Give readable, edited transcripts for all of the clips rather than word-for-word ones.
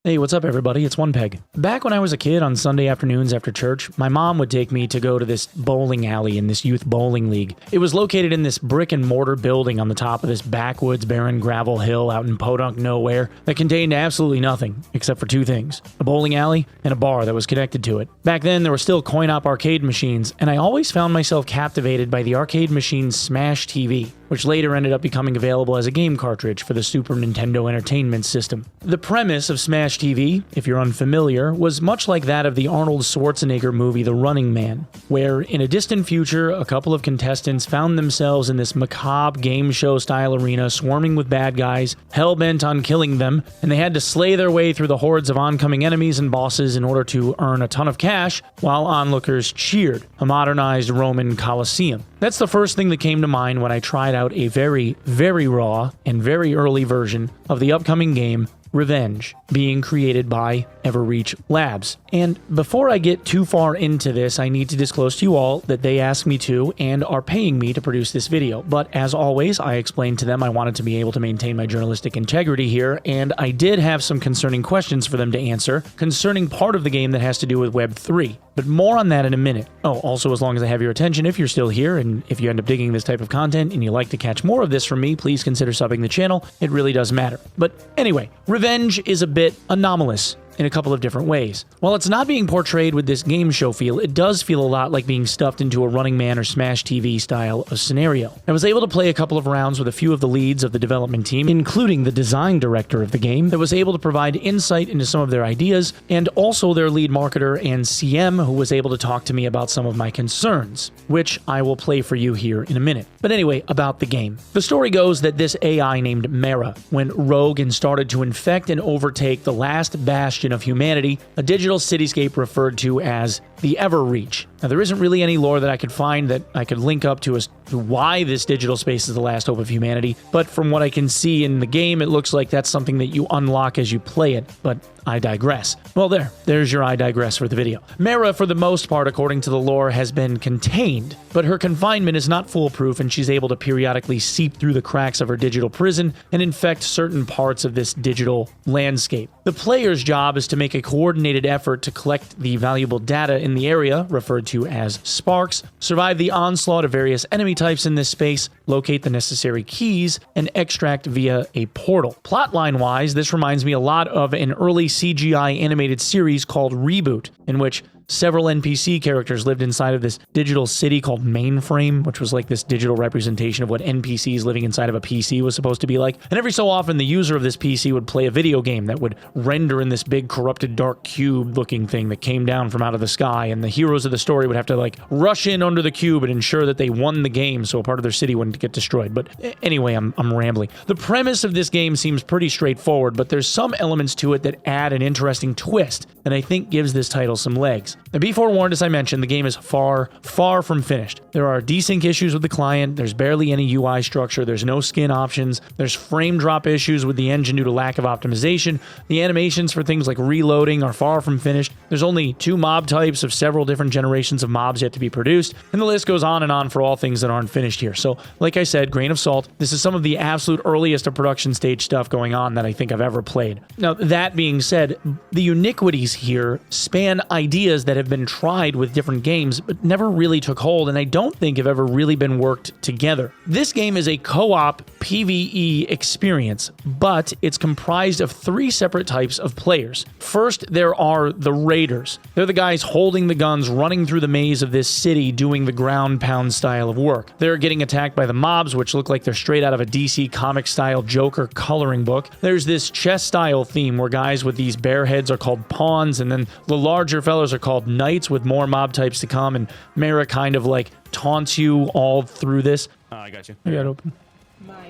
Hey, what's up everybody? It's Onepeg. Back when I was a kid on Sunday afternoons after church, my mom would take me to go to this bowling alley in this youth bowling league. It was located in this brick and mortar building on the top of this backwoods barren gravel hill out in podunk nowhere that contained absolutely nothing except for two things: a bowling alley and a bar that was connected to it. Back then there were still coin-op arcade machines, and I always found myself captivated by the arcade machine's Smash TV, which later ended up becoming available as a game cartridge for the Super Nintendo Entertainment System. The premise of Smash TV, if you're unfamiliar, was much like that of the Arnold Schwarzenegger movie The Running Man, where in a distant future, a couple of contestants found themselves in this macabre game show style arena swarming with bad guys, hell-bent on killing them, and they had to slay their way through the hordes of oncoming enemies and bosses in order to earn a ton of cash while onlookers cheered, a modernized Roman Colosseum. That's the first thing that came to mind when I tried out a very, very raw and very early version of the upcoming game Revenge, being created by Everreach Labs. And before I get too far into this, I need to disclose to you all that they asked me to and are paying me to produce this video. But as always, I explained to them I wanted to be able to maintain my journalistic integrity here, and I did have some concerning questions for them to answer concerning part of the game that has to do with Web 3. But more on that in a minute. Oh, also, as long as I have your attention, if you're still here and if you end up digging this type of content and you like to catch more of this from me, please consider subbing the channel. It really does matter. But anyway, Revenge is a bit anomalous in a couple of different ways. While it's not being portrayed with this game show feel, it does feel a lot like being stuffed into a Running Man or Smash TV style of scenario. I was able to play a couple of rounds with a few of the leads of the development team, including the design director of the game, that was able to provide insight into some of their ideas, and also their lead marketer and CM, who was able to talk to me about some of my concerns, which I will play for you here in a minute. But anyway, about the game. The story goes that this AI named Mara went rogue and started to infect and overtake the last bastion of humanity, a digital cityscape referred to as the Everreach. Now, there isn't really any lore that I could find that I could link up to as to why this digital space is the last hope of humanity, but from what I can see in the game, it looks like that's something that you unlock as you play it, but I digress. Well, there's your I digress for the video. Mara, for the most part, according to the lore, has been contained, but her confinement is not foolproof, and she's able to periodically seep through the cracks of her digital prison and infect certain parts of this digital landscape. The player's job is to make a coordinated effort to collect the valuable data in the area, referred to as sparks, survive the onslaught of various enemy types in this space, locate the necessary keys, and extract via a portal. Plotline-wise, this reminds me a lot of an early CGI animated series called Reboot, in which several NPC characters lived inside of this digital city called Mainframe, which was like this digital representation of what NPCs living inside of a PC was supposed to be like. And every so often, the user of this PC would play a video game that would render in this big corrupted dark cube looking thing that came down from out of the sky, and the heroes of the story would have to like rush in under the cube and ensure that they won the game so a part of their city wouldn't get destroyed. But anyway, I'm rambling. The premise of this game seems pretty straightforward, but there's some elements to it that add an interesting twist that I think gives this title some legs. Now, be forewarned, as I mentioned, the game is far, far from finished. There are desync issues with the client, there's barely any UI structure, there's no skin options, there's frame drop issues with the engine due to lack of optimization, the animations for things like reloading are far from finished, there's only 2 mob types of several different generations of mobs yet to be produced, and the list goes on and on for all things that aren't finished here. So, like I said, grain of salt, this is some of the absolute earliest of production stage stuff going on that I think I've ever played. Now, that being said, the uniquities here span ideas that have been tried with different games, but never really took hold, and I don't think have ever really been worked together. This game is a co-op PvE experience, but it's comprised of 3 separate types of players. First, there are the raiders. They're the guys holding the guns, running through the maze of this city, doing the ground pound style of work. They're getting attacked by the mobs, which look like they're straight out of a DC comic style Joker coloring book. There's this chess style theme where guys with these bare heads are called pawns, and then the larger fellows are called knights, with more mob types to come, and Mara kind of like taunts you all through this. I got you. I got it open.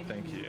Thank you.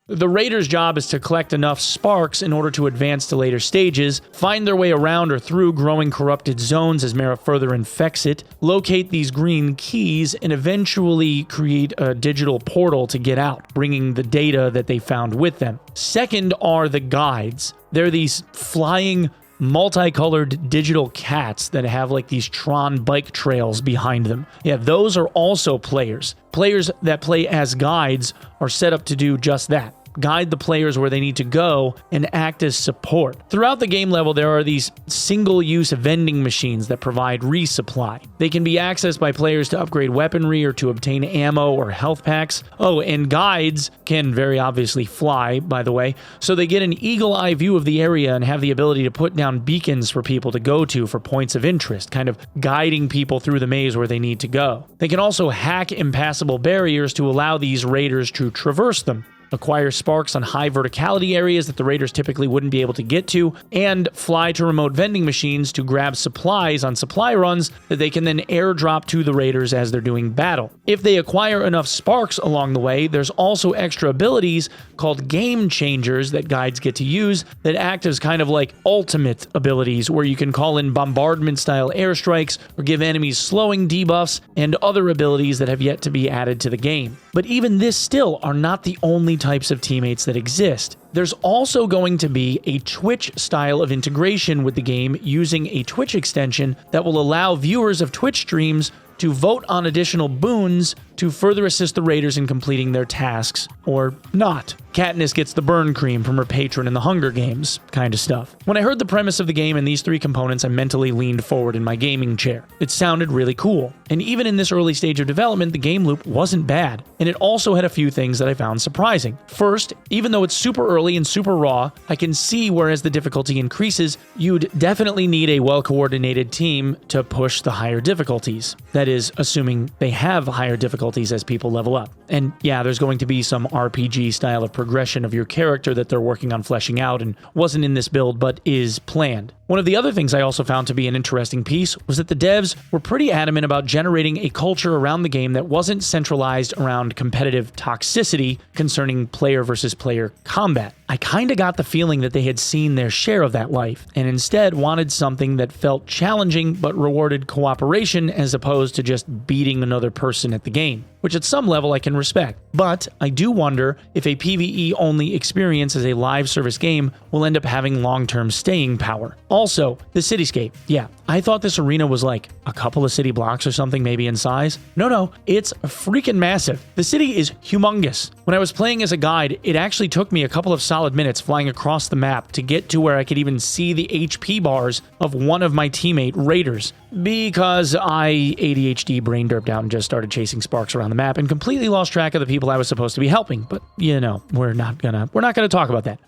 The raiders' job is to collect enough sparks in order to advance to later stages, find their way around or through growing corrupted zones as Mara further infects it, locate these green keys, and eventually create a digital portal to get out, bringing the data that they found with them. Second are the guides. They're these flying multicolored digital cats that have like these Tron bike trails behind them. Yeah, those are also players. Players that play as guides are set up to do just that. Guide the players where they need to go and act as support. Throughout the game level, there are these single-use vending machines that provide resupply. They can be accessed by players to upgrade weaponry or to obtain ammo or health packs. Oh, and guides can very obviously fly, by the way, so they get an eagle-eye view of the area and have the ability to put down beacons for people to go to for points of interest, kind of guiding people through the maze where they need to go. They can also hack impassable barriers to allow these raiders to traverse them, acquire sparks on high verticality areas that the raiders typically wouldn't be able to get to, and fly to remote vending machines to grab supplies on supply runs that they can then airdrop to the raiders as they're doing battle. If they acquire enough sparks along the way, there's also extra abilities called game changers that guides get to use that act as kind of like ultimate abilities where you can call in bombardment style airstrikes or give enemies slowing debuffs and other abilities that have yet to be added to the game. But even this still are not the only types of teammates that exist. There's also going to be a Twitch style of integration with the game using a Twitch extension that will allow viewers of Twitch streams to vote on additional boons to further assist the raiders in completing their tasks, or not. Katniss gets the burn cream from her patron in the Hunger Games kind of stuff. When I heard the premise of the game and these three components, I mentally leaned forward in my gaming chair. It sounded really cool. And even in this early stage of development, the game loop wasn't bad. And it also had a few things that I found surprising. First, even though it's super early and super raw, I can see where as the difficulty increases, you'd definitely need a well-coordinated team to push the higher difficulties. That is, assuming they have higher difficulties as people level up. And yeah, there's going to be some RPG style of progression of your character that they're working on fleshing out and wasn't in this build but is planned. One of the other things I also found to be an interesting piece was that the devs were pretty adamant about generating a culture around the game that wasn't centralized around competitive toxicity concerning player versus player combat. I kinda got the feeling that they had seen their share of that life, and instead wanted something that felt challenging but rewarded cooperation as opposed to just beating another person at the game, which at some level I can respect. But I do wonder if a PvE-only experience as a live service game will end up having long-term staying power. Also, the cityscape. Yeah, I thought this arena was like a couple of city blocks or something maybe in size. No, it's freaking massive. The city is humongous. When I was playing as a guide, it actually took me a couple of solid minutes flying across the map to get to where I could even see the HP bars of one of my teammate raiders, because I ADHD brain derped out and just started chasing sparks around the map and completely lost track of the people I was supposed to be helping. But you know, we're not gonna talk about that.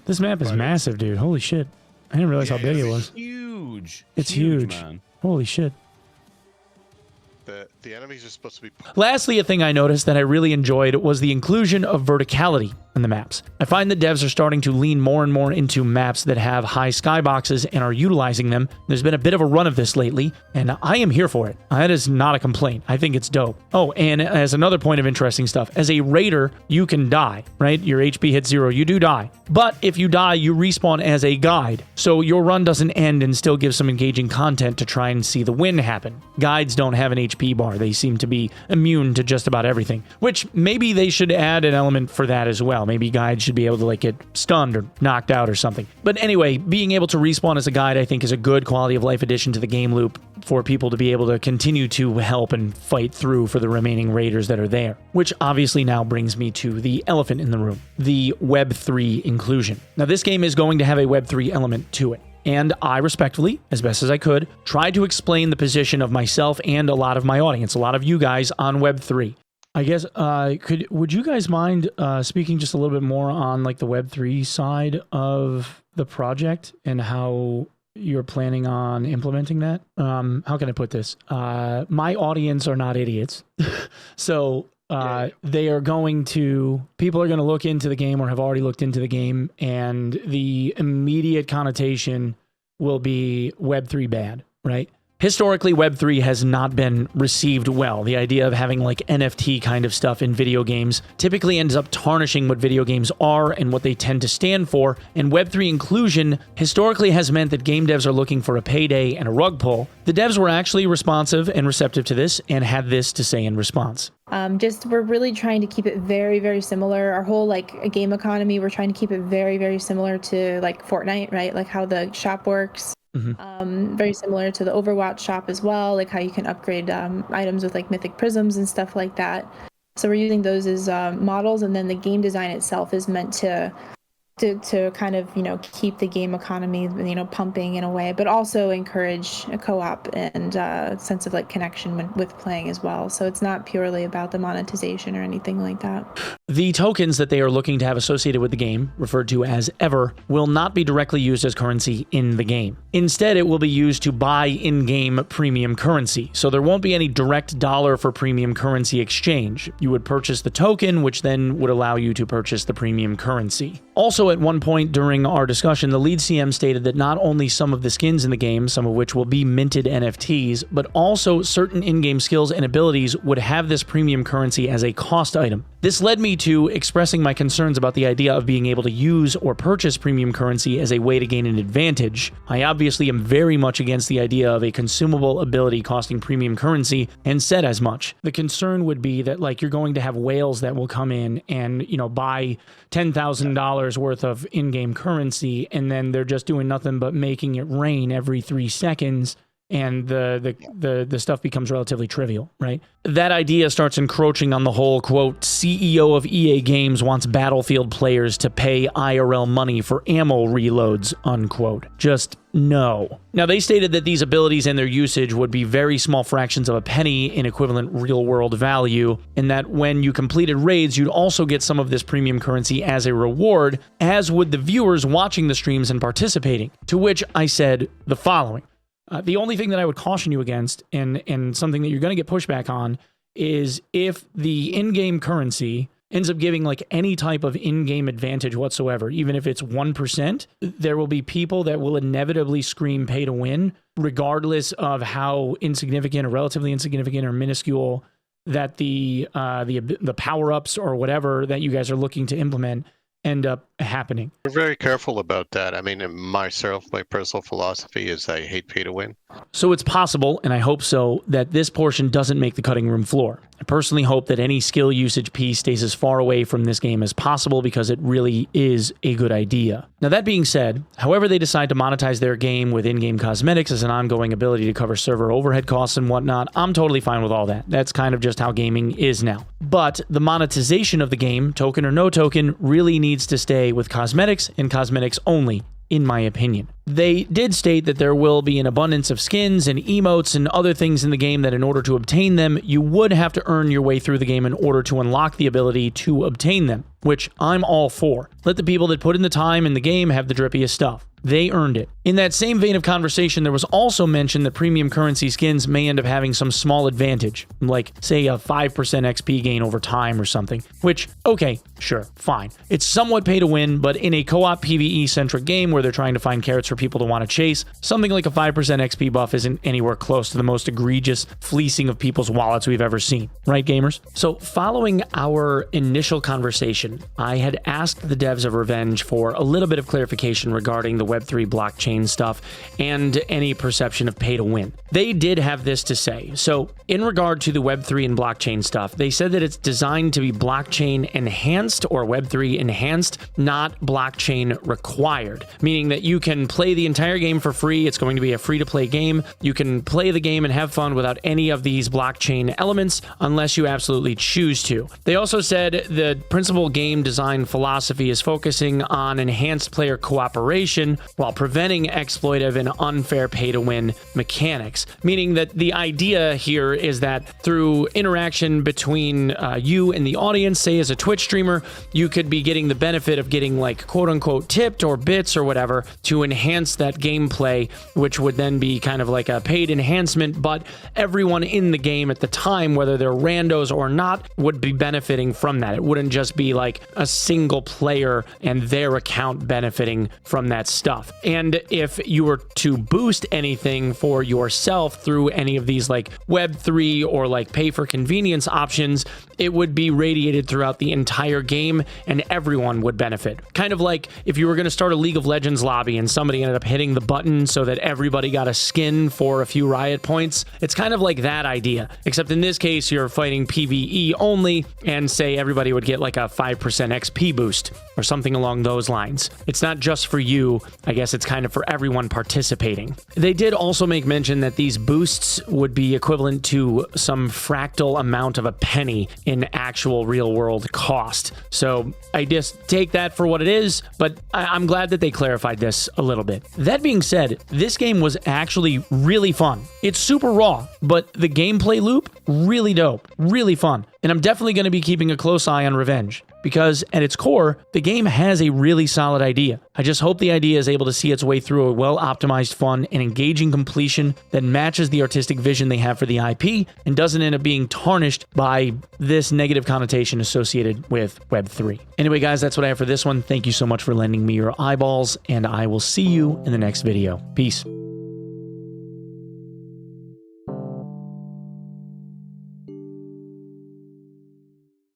This map is massive, dude. Holy shit. I didn't realize how big it was. Huge. It's huge. Man. Holy shit. The enemies are supposed to be... Lastly, a thing I noticed that I really enjoyed was the inclusion of verticality in the maps. I find that devs are starting to lean more and more into maps that have high skyboxes and are utilizing them. There's been a bit of a run of this lately, and I am here for it. That is not a complaint. I think it's dope. Oh, and as another point of interesting stuff, as a raider, you can die, right? Your HP hits 0, you do die. But if you die, you respawn as a guide, so your run doesn't end and still gives some engaging content to try and see the win happen. Guides don't have an HP bar. They seem to be immune to just about everything, which maybe they should add an element for that as well. Maybe guides should be able to like get stunned or knocked out or something. But anyway, being able to respawn as a guide, I think, is a good quality of life addition to the game loop for people to be able to continue to help and fight through for the remaining raiders that are there. Which obviously now brings me to the elephant in the room, the Web3 inclusion. Now, this game is going to have a Web3 element to it. And I respectfully, as best as I could, tried to explain the position of myself and a lot of my audience, a lot of you guys on Web3. I guess, would you guys mind speaking just a little bit more on like the Web3 side of the project and how you're planning on implementing that? How can I put this? My audience are not idiots. So people are going to look into the game or have already looked into the game, and the immediate connotation will be Web3 bad, right? Historically, Web3 has not been received well. The idea of having like NFT kind of stuff in video games typically ends up tarnishing what video games are and what they tend to stand for, and Web3 inclusion historically has meant that game devs are looking for a payday and a rug pull. The devs were actually responsive and receptive to this and had this to say in response. Just we're really trying to keep it very, very similar. Our whole like a game economy, we're trying to keep it very, very similar to like Fortnite, right? Like how the shop works. Very similar to the Overwatch shop as well, like how you can upgrade items with like mythic prisms and stuff like that. So we're using those as models, and then the game design itself is meant to kind of, keep the game economy, pumping in a way, but also encourage a co-op and sense of like connection with playing as well. So it's not purely about the monetization or anything like that. The tokens that they are looking to have associated with the game, referred to as Ever, will not be directly used as currency in the game. Instead, it will be used to buy in-game premium currency. So there won't be any direct dollar for premium currency exchange. You would purchase the token, which then would allow you to purchase the premium currency. Also, at one point during our discussion, the lead CM stated that not only some of the skins in the game, some of which will be minted NFTs, but also certain in-game skills and abilities would have this premium currency as a cost item. This led me to expressing my concerns about the idea of being able to use or purchase premium currency as a way to gain an advantage. I obviously am very much against the idea of a consumable ability costing premium currency, and said as much. The concern would be that like you're going to have whales that will come in and, buy $10,000 worth of in-game currency, and then they're just doing nothing but making it rain every 3 seconds, and the stuff becomes relatively trivial, right? That idea starts encroaching on the whole, quote, CEO of EA Games wants Battlefield players to pay IRL money for ammo reloads, unquote. Just no. Now, they stated that these abilities and their usage would be very small fractions of a penny in equivalent real-world value, and that when you completed raids, you'd also get some of this premium currency as a reward, as would the viewers watching the streams and participating. To which I said the following. The only thing that I would caution you against, and something that you're going to get pushback on, is if the in-game currency ends up giving like any type of in-game advantage whatsoever, even if it's 1%, there will be people that will inevitably scream pay to win, regardless of how insignificant or relatively insignificant or minuscule that the power-ups or whatever that you guys are looking to implement end up happening. We're very careful about that. I mean, myself, my personal philosophy is I hate pay to win. So it's possible, and I hope so, that this portion doesn't make the cutting room floor. I personally hope that any skill usage piece stays as far away from this game as possible because it really is a good idea. Now, that being said, however they decide to monetize their game with in-game cosmetics as an ongoing ability to cover server overhead costs and whatnot, I'm totally fine with all that. That's kind of just how gaming is now. But the monetization of the game, token or no token, really needs to stay with cosmetics and cosmetics only, in my opinion. They did state that there will be an abundance of skins and emotes and other things in the game that in order to obtain them, you would have to earn your way through the game in order to unlock the ability to obtain them, which I'm all for. Let the people that put in the time in the game have the drippiest stuff. They earned it. In that same vein of conversation, there was also mention that premium currency skins may end up having some small advantage, like, say, a 5% XP gain over time or something, which, okay, sure, fine. It's somewhat pay to win, but in a co-op PvE-centric game where they're trying to find carrots for people to want to chase, something like a 5% XP buff isn't anywhere close to the most egregious fleecing of people's wallets we've ever seen. Right, gamers? So, following our initial conversation, I had asked the devs of Revenge for a little bit of clarification regarding the Web3 blockchain stuff and any perception of pay to win. They did have this to say. So, in regard to the Web3 and blockchain stuff, they said that it's designed to be blockchain enhanced or Web3 enhanced, not blockchain required, meaning that you can play the entire game for free. It's going to be a free-to-play game. You can play the game and have fun without any of these blockchain elements unless you absolutely choose to. They also said the principal game design philosophy is focusing on enhanced player cooperation while preventing exploitive and unfair pay-to-win mechanics, meaning that the idea here is that through interaction between you and the audience, say as a Twitch streamer, you could be getting the benefit of getting like quote-unquote tipped or bits or whatever to enhance that gameplay, which would then be kind of like a paid enhancement, but everyone in the game at the time, whether they're randos or not, would be benefiting from that. It wouldn't just be like a single player and their account benefiting from that stuff. And if you were to boost anything for yourself through any of these like Web3 or like pay for convenience options, it would be radiated throughout the entire game and everyone would benefit. Kind of like if you were going to start a League of Legends lobby and somebody ended up hitting the button so that everybody got a skin for a few riot points. It's kind of like that idea, except in this case, you're fighting PvE only, and say everybody would get like a 5% XP boost or something along those lines. It's not just for you. I guess it's kind of for everyone participating. They did also make mention that these boosts would be equivalent to some fractal amount of a penny in actual real world cost. So I just take that for what it is, but I'm glad that they clarified this a little bit. That being said, this game was actually really fun. It's super raw, but the gameplay loop, really dope, really fun. And I'm definitely going to be keeping a close eye on Revenge, because at its core, the game has a really solid idea. I just hope the idea is able to see its way through a well-optimized, fun, and engaging completion that matches the artistic vision they have for the IP and doesn't end up being tarnished by this negative connotation associated with Web3. Anyway, guys, that's what I have for this one. Thank you so much for lending me your eyeballs, and I will see you in the next video. Peace.